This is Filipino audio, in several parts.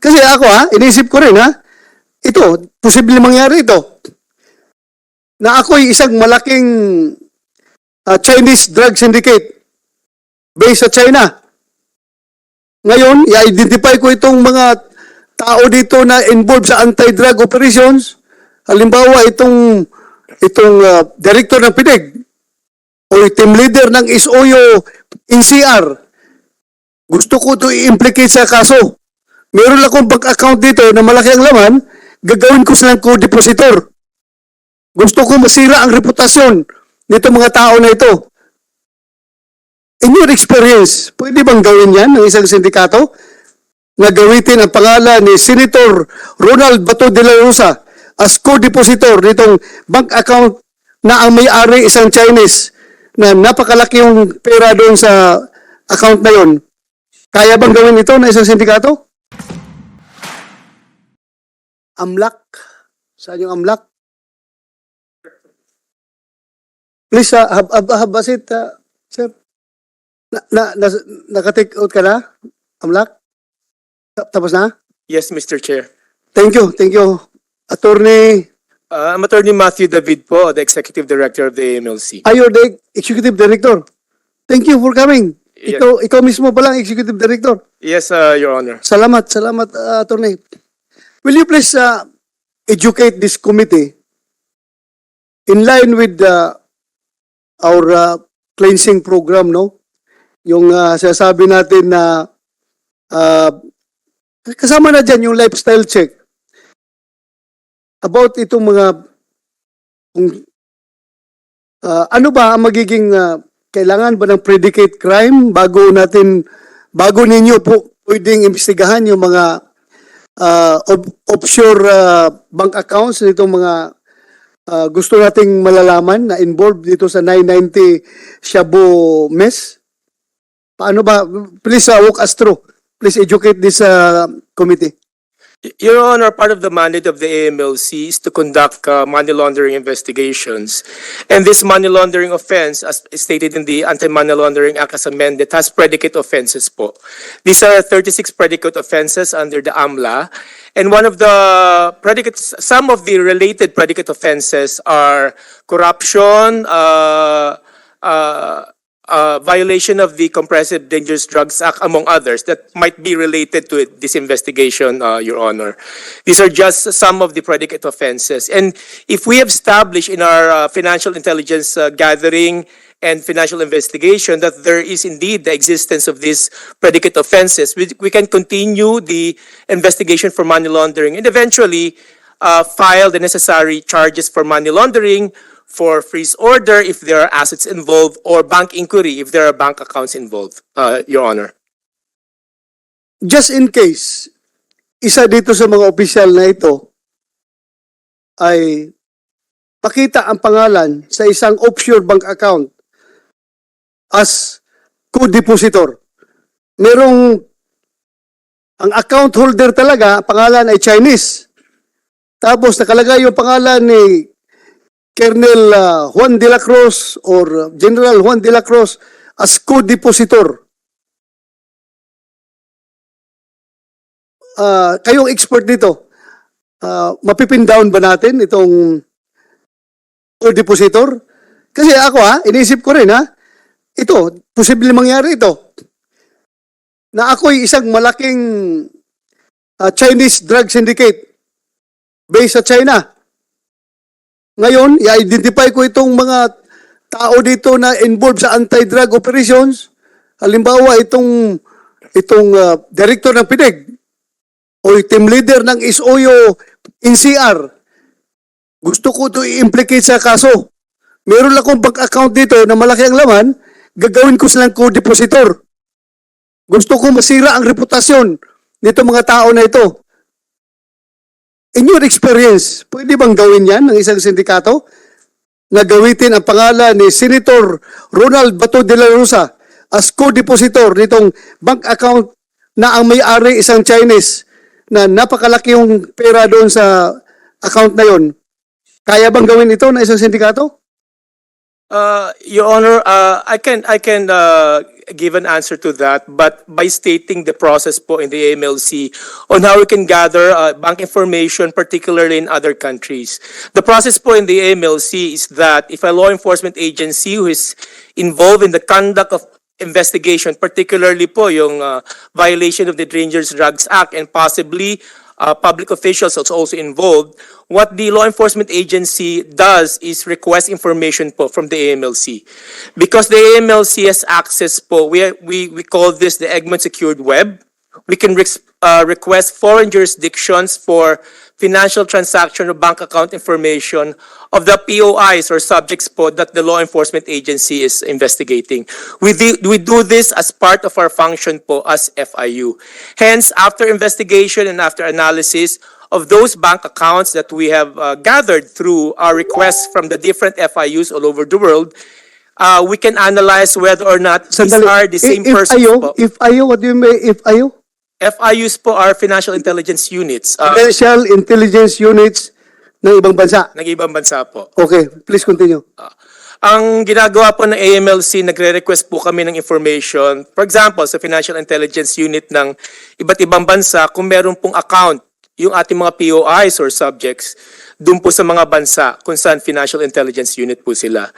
Kasi ako inisip ko rin ito, posible mangyari ito. Na ako'y isang malaking Chinese drug syndicate based sa China. Ngayon, i-identify ko itong mga tao dito na involved sa anti-drug operations. Halimbawa, itong director ng PIDEG o team leader ng SOYO NCR. Gusto ko ito i-implicate sa kaso. Meron akong bank account dito na malaki ang laman, gagawin ko silang co-depositor. Gusto ko masira ang reputasyon nito mga tao na ito. In your experience, pwede bang gawin yan ng isang sindikato? Na gawitin ang pangalan ni Senator Ronald Bato de la Rosa as co-depositor nitong bank account na ang may-ari isang Chinese na napakalaki yung pera doon sa account na yon. Kaya bang gawin ito na isang sindikato? Amlak? Saan yung amlak? Please, have a seat, sir. Naka-take out ka na? Amlak? Tapos na? Yes, Mr. Chair. Thank you. Attorney, I'm Attorney Matthew David po, the Executive Director of the AMLC. you're the Executive Director. Thank you for coming. Yes. Ikaw mismo palang Executive Director. Yes, Your Honor. Salamat, Attorney. Will you please educate this committee in line with our cleansing program, no? Yung sinasabi natin na kasama na dyan yung lifestyle check about itong mga ano ba ang magiging kailangan ba ng predicate crime bago ninyo po pwedeng imbestigahan yung mga offshore bank accounts nitong mga gusto nating malalaman na involved dito sa 990 Shabu mess? Paano ba? Please walk us through. Please educate this committee. Your Honor, part of the mandate of the AMLC is to conduct money laundering investigations. And this money laundering offense, as stated in the Anti-Money Laundering Act as amended, has predicate offenses po. These are 36 predicate offenses under the AMLA. And one of the predicates, some of the related predicate offenses are corruption, violation of the Compressive Dangerous Drugs Act, among others, that might be related to this investigation, Your Honor. These are just some of the predicate offenses. And if we have established in our financial intelligence gathering and financial investigation that there is indeed the existence of these predicate offenses, we can continue the investigation for money laundering and eventually file the necessary charges for money laundering, for freeze order if there are assets involved, or bank inquiry if there are bank accounts involved, Your Honor. Just in case, isa dito sa mga opisyal na ito ay pakita ang pangalan sa isang offshore bank account as co-depositor. Ang account holder talaga, pangalan ay Chinese. Tapos nakalagay yung pangalan ni Colonel Juan de la Cruz or General Juan de la Cruz as co-depositor. Kayong expert dito, mapipin down ba natin itong co-depositor? Kasi ako inisip ko rin ito, posible mangyari ito. Na ako'y isang malaking Chinese drug syndicate based sa China. Ngayon, i-identify ko itong mga tao dito na involved sa anti-drug operations. Halimbawa, itong director ng PIDEG o team leader ng SOYO NCR. Gusto ko ito i-implicate sa kaso. Meron akong bank account dito na malaki ang laman, gagawin ko silang co-depositor. Gusto ko masira ang reputasyon nito mga tao na ito. In your experience, pwede bang gawin yan ng isang sindikato? Na gawitin ang pangalan ni Senator Ronald Bato de la Rosa as co-depositor nitong bank account na ang may-ari isang Chinese na napakalaki yung pera doon sa account na yon. Kaya bang gawin ito ng isang sindikato? Your Honor, I can give an answer to that, but by stating the process po in the AMLC on how we can gather bank information, particularly in other countries. The process po in the AMLC is that if a law enforcement agency who is involved in the conduct of investigation, particularly po yung violation of the Dangerous Drugs Act and possibly public officials are also involved, what the law enforcement agency does is request information po from the AMLC. Because the AMLC has access po, we call this the Egmont Secured Web. We can request foreign jurisdictions for financial transaction or bank account information of the POIs or subjects po that the law enforcement agency is investigating. We do this as part of our function po as FIU. Hence, after investigation and after analysis of those bank accounts that we have gathered through our requests from the different FIUs all over the world, we can analyze whether or not these Sandali. are the same persons po. If ayo, what do you mean if ayo? FIUs po are financial intelligence units Financial intelligence units ng ibang bansa. ng ibang bansa po. Okay, please continue. Ang ginagawa po ng AMLC, nagre-request po kami ng information. For example, sa financial intelligence unit ng iba't ibang bansa, kung meron pong account yung ating mga POIs or subjects, dun po sa mga bansa kung saan financial intelligence unit po sila.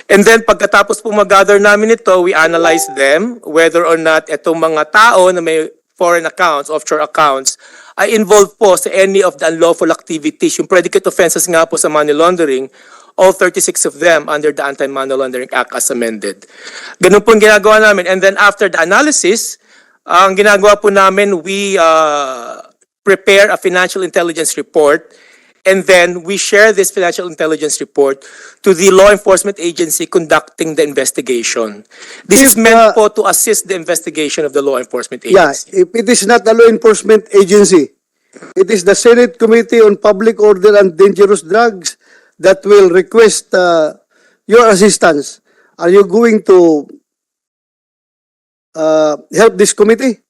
And then pagkatapos po mag-gather namin ito, we analyze them, whether or not itong mga tao na may foreign accounts, offshore accounts, ay involved po sa any of the unlawful activities, yung predicate offenses nga po sa money laundering, all 36 of them under the Anti-Money Laundering Act as amended. Ganun po ang ginagawa namin. And then after the analysis, ang ginagawa po namin, we prepare a financial intelligence report, and then we share this financial intelligence report to the law enforcement agency conducting the investigation. This is meant po to assist the investigation of the law enforcement Yeah, agency. if it is not a law enforcement agency, it is the Senate Committee on Public Order and Dangerous Drugs that will request your assistance. Are you going to help this committee?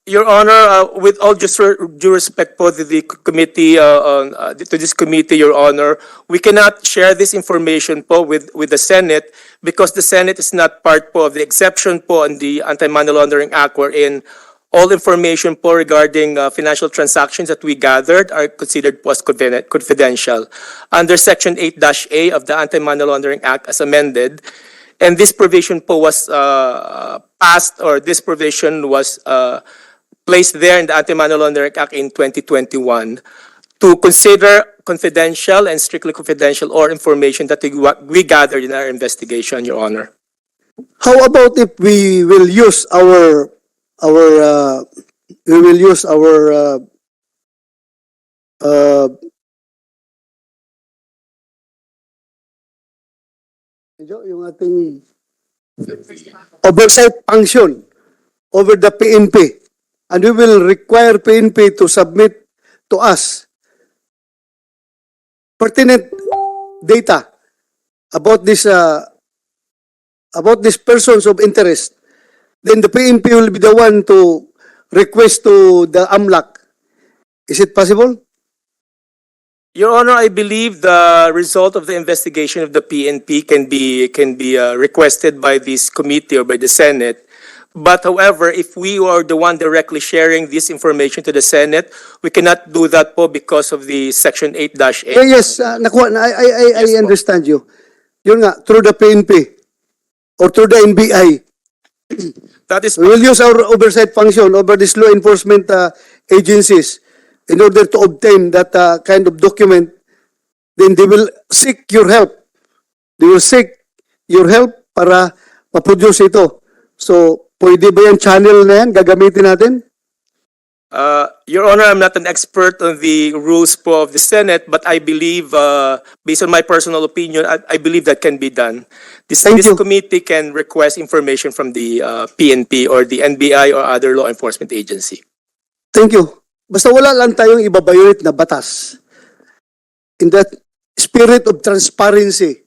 Your Honor, with all due respect po to the committee, to this committee, Your Honor, we cannot share this information po with the Senate because the Senate is not part po of the exception po on the Anti-Money Laundering Act, wherein all information po regarding financial transactions that we gathered are considered po as confidential under Section 8-A of the Anti-Money Laundering Act as amended. And this provision po was passed, or this provision was placed there in the Anti-Money Laundering Act in 2021 to consider confidential and strictly confidential or information that we gathered in our investigation, Your Honor. How about if we will use our yung ating oversight function over the PNP, and we will require PNP to submit to us pertinent data about these persons of interest. Then the PNP will be the one to request to the AMLAC. Is it possible? Your Honor, I believe the result of the investigation of the PNP can be requested by this committee or by the Senate. But however, if we are the one directly sharing this information to the Senate, we cannot do that po because of the Section 8-A. Yes, nakuha, I Yes, po. understand you. Yun nga, through the PNP or through the NBI. That is We will use our oversight function over these law enforcement agencies in order to obtain that kind of document. Then they will seek your help. They will seek your help para ma-produce ito. So, pwede ba yung channel na yan? Gagamitin natin? Your Honor, I'm not an expert on the rules po of the Senate, but I believe, based on my personal opinion, I believe that can be done. This Thank you. committee can request information from the PNP or the NBI or other law enforcement agency. Thank you. Basta wala lang tayong ibabayolate na batas. In that spirit of transparency,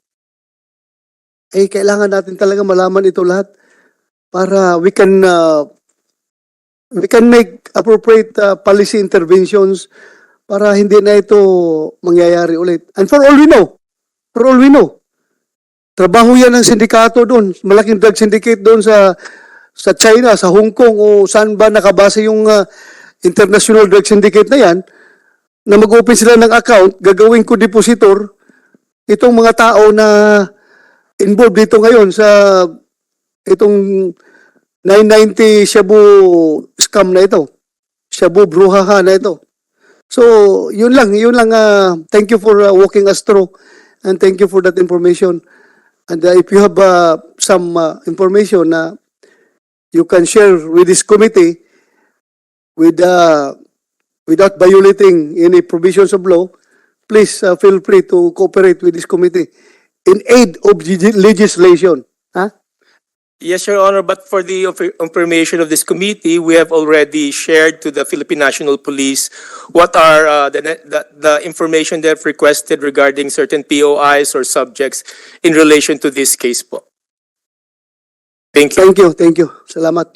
eh, kailangan natin talaga malaman ito lahat para we can make appropriate policy interventions para hindi na ito mangyayari ulit. And for all we know, Trabaho yan ng sindikato doon. Malaking drug syndicate doon sa China, sa Hong Kong, o saan ba nakabase yung international drug syndicate na yan, na mag-open sila ng account, gagawin ko depositor, itong mga tao na involved dito ngayon sa itong 990 Shabu scam na ito. Shabu bruhaha na ito. So, yun lang. Thank you for walking us through, and thank you for that information. And if you have some information na you can share with this committee without violating any provisions of law, please feel free to cooperate with this committee in aid of legislation. Huh? Yes, Your Honor, but for the information of this committee, we have already shared to the Philippine National Police what are the information they have requested regarding certain POIs or subjects in relation to this case po. Thank you. Thank you. Salamat.